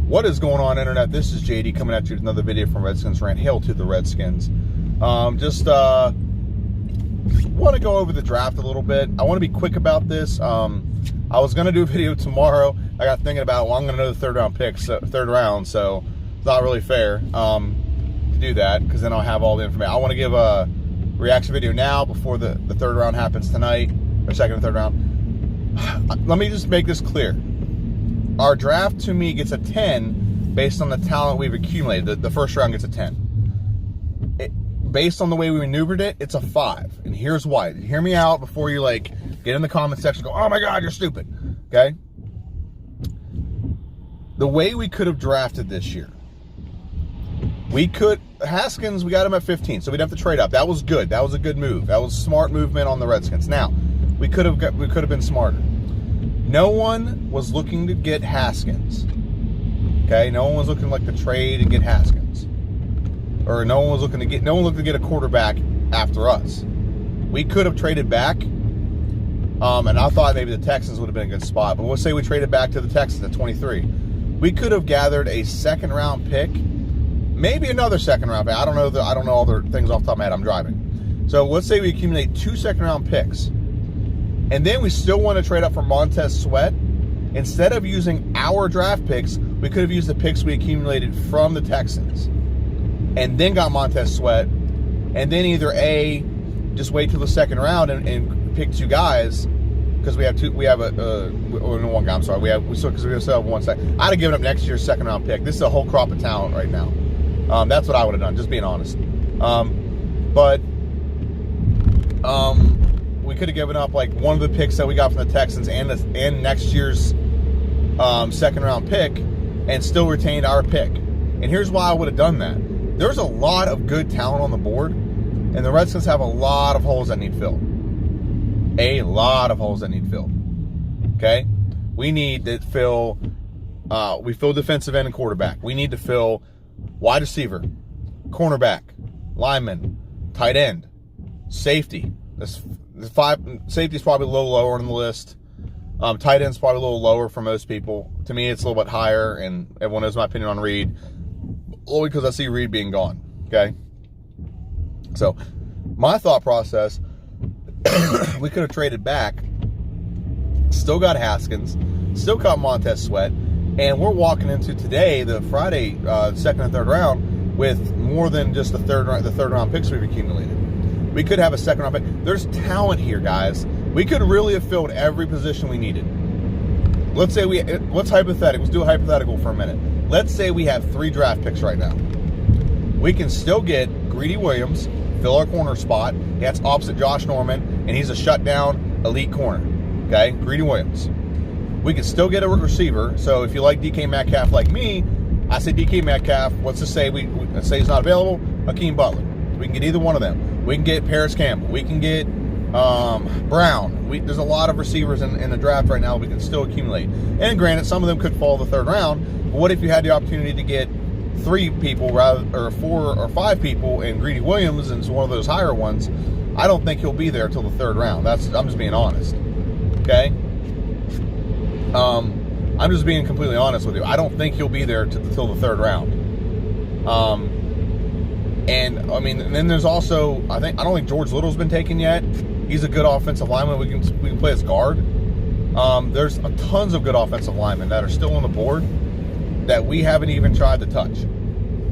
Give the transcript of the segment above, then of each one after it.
What is going on, internet? This is JD coming at you with another video from Redskins Rant. Hail to the Redskins. Just want to go over the draft a little bit. I want to be quick about this. I was going to do a video tomorrow. I got thinking about, well, I'm going to know the third round picks, third round, so it's not really fair to do that because then I'll have all the information. I want to give a reaction video now before the third round happens tonight, or second and third round. Let me just make this clear. Our draft, to me, gets a 10 based on the talent we've accumulated. The first round gets a 10. Based on the way we maneuvered it, it's a 5. And here's why. Hear me out before you, get in the comment section and go, oh my God, you're stupid. Okay? The way we could have drafted this year, Haskins, we got him at 15, so we'd have to trade up. That was good. That was a good move. That was smart movement on the Redskins. Now, we could have been smarter. No one was looking to get Haskins. Okay, no one was looking to trade and get Haskins, or no one looked to get a quarterback after us. We could have traded back, and I thought maybe the Texans would have been a good spot. But we'll say we traded back to the Texans at 23. We could have gathered a second round pick, maybe another second round pick. I don't know all the things off the top of my head. I'm driving. So let's say we accumulate 2 second round picks. And then we still want to trade up for Montez Sweat. Instead of using our draft picks, we could have used the picks we accumulated from the Texans. And then got Montez Sweat. And then either A, just wait till the second round and pick 2 guys. Because we have one guy, I'm sorry. We still have 1 second. I'd have given up next year's second round pick. This is a whole crop of talent right now. That's what I would have done, just being honest. We could have given up one of the picks that we got from the Texans and next year's second round pick and still retained our pick. And here's why I would have done that. There's a lot of good talent on the board, and the Redskins have a lot of holes that need filled. A lot of holes that need filled. Okay? We need to fill, we fill defensive end and quarterback. We need to fill wide receiver, cornerback, lineman, tight end, safety. Safety is probably a little lower on the list. Tight end's probably a little lower for most people. To me, it's a little bit higher, and everyone knows my opinion on Reed. Only because I see Reed being gone. Okay? So, my thought process, we could have traded back, still got Haskins, still got Montez Sweat, and we're walking into today, the Friday, second and third round, with more than just the third round picks we've accumulated. We could have a second round pick. There's talent here, guys. We could really have filled every position we needed. Let's say let's do a hypothetical for a minute. Let's say we have 3 draft picks right now. We can still get Greedy Williams, fill our corner spot. That's opposite Josh Norman, and he's a shutdown elite corner. Okay, Greedy Williams. We can still get a receiver. So if you like DK Metcalf like me, I say DK Metcalf. Let's just say let's say he's not available. Hakeem Butler. We can get either one of them. We can get Paris Campbell. We can get Brown. There's a lot of receivers in the draft right now we can still accumulate. And granted, some of them could fall the third round. But what if you had the opportunity to get 3 people or 4 or 5 people, and Greedy Williams is one of those higher ones? I don't think he'll be there till the third round. I'm just being honest. Okay? I'm just being completely honest with you. I don't think he'll be there till the third round. And then there's also, I don't think George Little's been taken yet. He's a good offensive lineman. We can play as guard. There's tons of good offensive linemen that are still on the board that we haven't even tried to touch.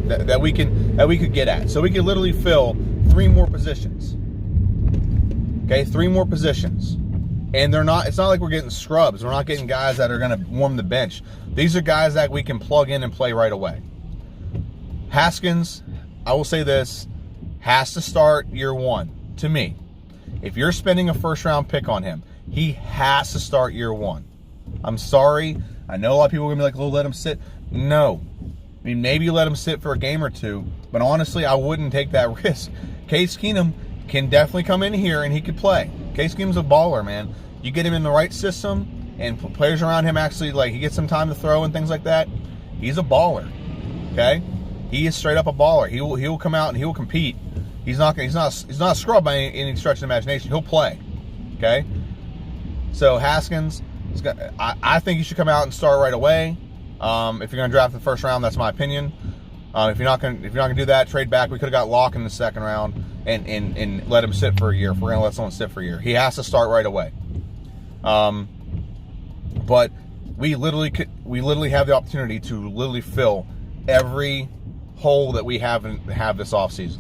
That we could get at. So we could literally fill 3 more positions. Okay, 3 more positions. And it's not like we're getting scrubs. We're not getting guys that are going to warm the bench. These are guys that we can plug in and play right away. Haskins, I will say this, has to start year 1, to me. If you're spending a first-round pick on him, he has to start year 1. I'm sorry. I know a lot of people are going to be like, oh, let him sit. No. Maybe you let him sit for a game or 2, but honestly, I wouldn't take that risk. Case Keenum can definitely come in here and he could play. Case Keenum's a baller, man. You get him in the right system and players around him actually, he gets some time to throw and things like that. He's a baller. Okay? He is straight up a baller. He will come out and he will compete. He's not a scrub by any stretch of the imagination. He'll play. Okay? So Haskins, I think he should come out and start right away. If you're going to draft in the first round, that's my opinion. If you're not going to do that, trade back. We could have got Locke in the second round and let him sit for a year. If we're going to let someone sit for a year, he has to start right away. But we literally have the opportunity to literally fill every hole that we have this offseason.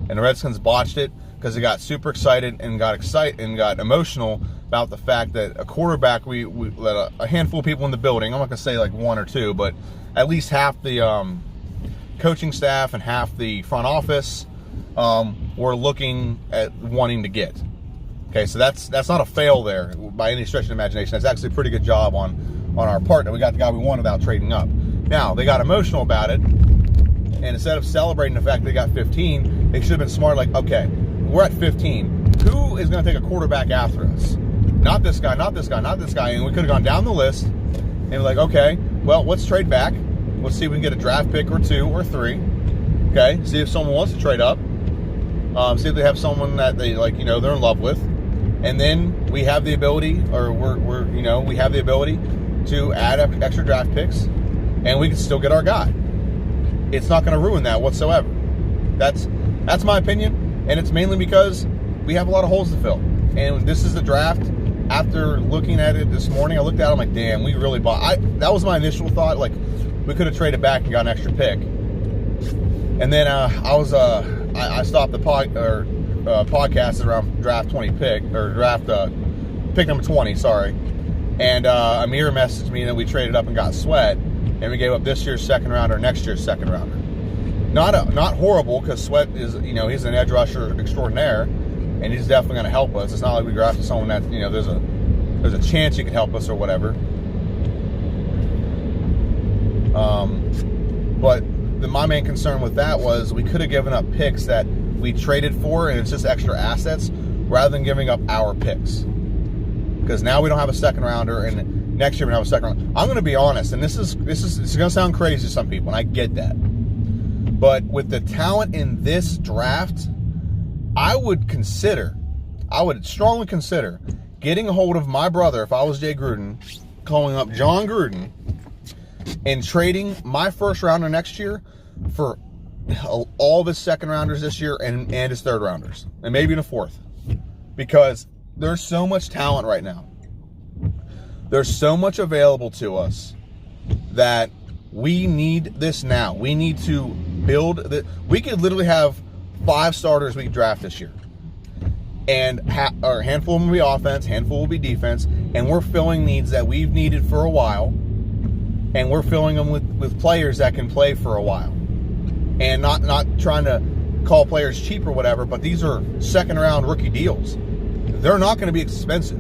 And the Redskins botched it because they got super excited and got emotional about the fact that a quarterback, we let a handful of people in the building, I'm not going to say like one or two, but at least half the coaching staff and half the front office were looking at wanting to get. Okay, so that's not a fail there by any stretch of the imagination. That's actually a pretty good job on our part that we got the guy we want without trading up. Now, they got emotional about it, and instead of celebrating the fact they got 15, they should have been smart, like, okay, we're at 15. Who is going to take a quarterback after us? Not this guy, not this guy, not this guy. And we could have gone down the list and be like, okay, well, let's trade back. Let's see if we can get a draft pick or 2 or 3. Okay, see if someone wants to trade up. See if they have someone that they like, they're in love with. And then we have the ability, or we have the ability to add extra draft picks, and we can still get our guy. It's not going to ruin that whatsoever. That's my opinion, and it's mainly because we have a lot of holes to fill. And this is the draft. After looking at it this morning, I looked at it, I'm like, damn, we really bought. That was my initial thought. Like, we could have traded back and got an extra pick. And then I stopped the podcast around draft 20 pick, or draft pick number 20, sorry. And Amir messaged me that we traded up and got Sweat, and we gave up this year's second rounder, next year's second rounder. Not horrible, because Sweat is, he's an edge rusher extraordinaire, and he's definitely going to help us. It's not like we drafted someone that, there's a chance he could help us or whatever. But my main concern with that was we could have given up picks that we traded for, and it's just extra assets, rather than giving up our picks. Because now we don't have a second rounder, and next year we don't have a second rounder. I'm going to be honest, and this is going to sound crazy to some people, and I get that. But with the talent in this draft, I would strongly consider getting a hold of my brother, if I was Jay Gruden, calling up John Gruden, and trading my first rounder next year for all of his second rounders this year and his third rounders, and maybe in a fourth. Because there's so much talent right now. There's so much available to us that we need this now. We need to build we could literally have 5 starters we could draft this year. And a handful of them will be offense, handful will be defense, and we're filling needs that we've needed for a while, and we're filling them with players that can play for a while. And not trying to call players cheap or whatever, but these are second round rookie deals. They're not going to be expensive.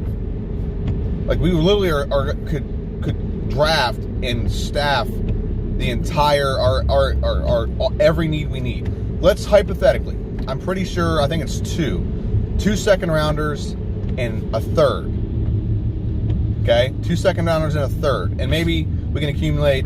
Like, we literally could draft and staff the entire our every need we need. Let's hypothetically, I'm pretty sure, I think it's 2 second rounders and a third. Okay, 2 second rounders and a third, and maybe we can accumulate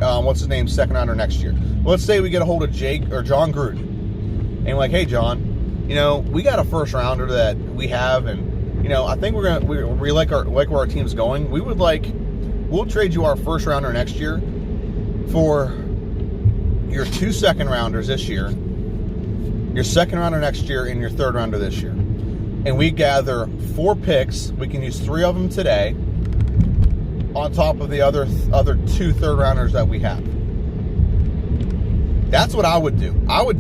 second rounder next year. Well, let's say we get a hold of Jake or John Gruden, and we're like, hey John, we got a first rounder that we have, and I think we like where our team's going. We'll trade you our first rounder next year for your 2 second rounders this year, your second rounder next year, and your third rounder this year. And we gather 4 picks. We can use 3 of them today, on top of the other 2 third rounders that we have. That's what I would do. I would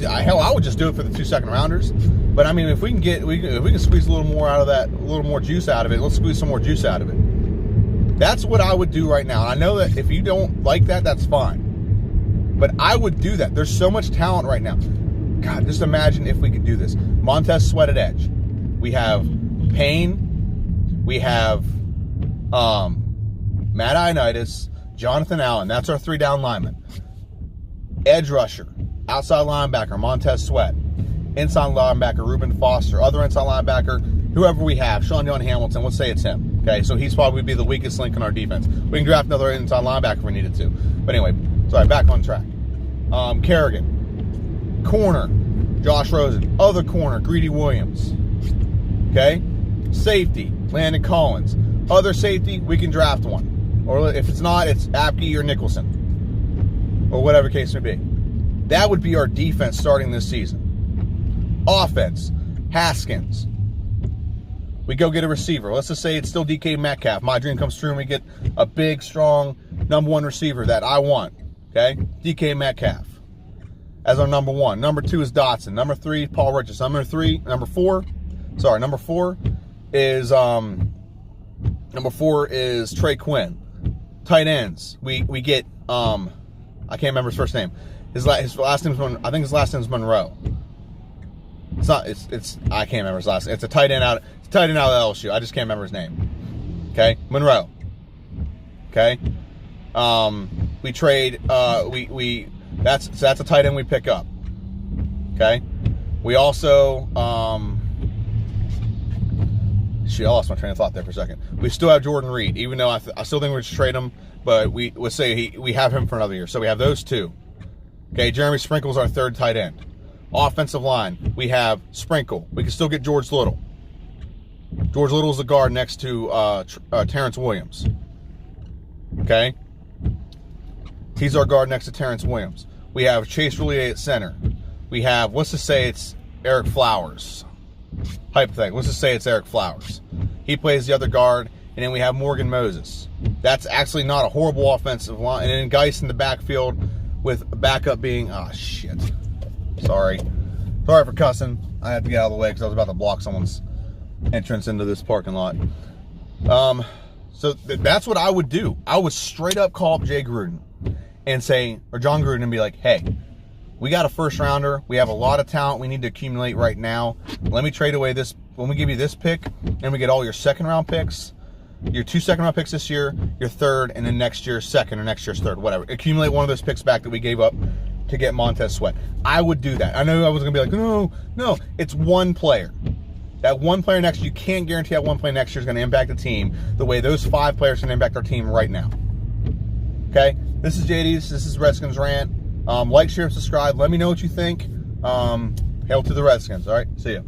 just do it for the 2 second rounders. But I mean, if we can squeeze a little more out of that, a little more juice out of it, let's squeeze some more juice out of it. That's what I would do right now. I know that if you don't like that, that's fine. But I would do that. There's so much talent right now. God, just imagine if we could do this. Montez Sweat at edge. We have Payne. We have Matt Ioannidis, Jonathan Allen. That's our 3 down linemen. Edge rusher, outside linebacker, Montez Sweat. Inside linebacker, Reuben Foster. Other inside linebacker, whoever we have, Sean John Hamilton. Let's say it's him. Okay, so he's probably be the weakest link in our defense. We can draft another inside linebacker if we needed to. But anyway, sorry, back on track. Kerrigan. Corner, Josh Rosen. Other corner, Greedy Williams. Okay? Safety, Landon Collins. Other safety, we can draft one. Or if it's not, it's Apke or Nicholson. or whatever case may be. That would be our defense starting this season. Offense, Haskins. We go get a receiver. Let's just say it's still DK Metcalf. My dream comes true and we get a big, strong, number one receiver that I want. Okay? DK Metcalf as our number one. Number two is Dotson. Number three, Paul Richards. Number four is Trey Quinn. Tight ends. We get I can't remember his first name. His last name's I think his last name's Monroe. It's not. It's. I can't remember his last name. It's a tight end out. It's a tight end out of LSU. I just can't remember his name. Okay, Monroe. Okay. We trade. That's a tight end we pick up. Okay. We also. I lost my train of thought there for a second. We still have Jordan Reed, even though I still think we should trade him. But we would say we have him for another year. So we have those two. Okay. Jeremy Sprinkle's our third tight end. Offensive line, we have Sprinkle. We can still get George Little. George Little is the guard next to Terrence Williams. Okay? He's our guard next to Terrence Williams. We have Chase Roulier at center. We have, let's just say it's Eric Flowers. Hypothetical. Let's just say it's Eric Flowers. He plays the other guard. And then we have Morgan Moses. That's actually not a horrible offensive line. And then Geis in the backfield with backup being, shit. Sorry for cussing. I had to get out of the way because I was about to block someone's entrance into this parking lot. So that's what I would do. I would straight up call up Jay Gruden and say, or John Gruden, and be like, hey, we got a first rounder. We have a lot of talent we need to accumulate right now. Let me trade away this. When we give you this pick, and we get all your second round picks, your 2 second round picks this year, your third, and then next year's second or next year's third, whatever. Accumulate one of those picks back that we gave up to get Montez Sweat. I would do that. I know I was going to be like, no, it's one player. That one player next year, you can't guarantee that one player next year is going to impact the team the way those 5 players can impact our team right now. Okay? This is JD's. This is Redskins Rant. Like, share, and subscribe. Let me know what you think. Hail to the Redskins. All right? See ya.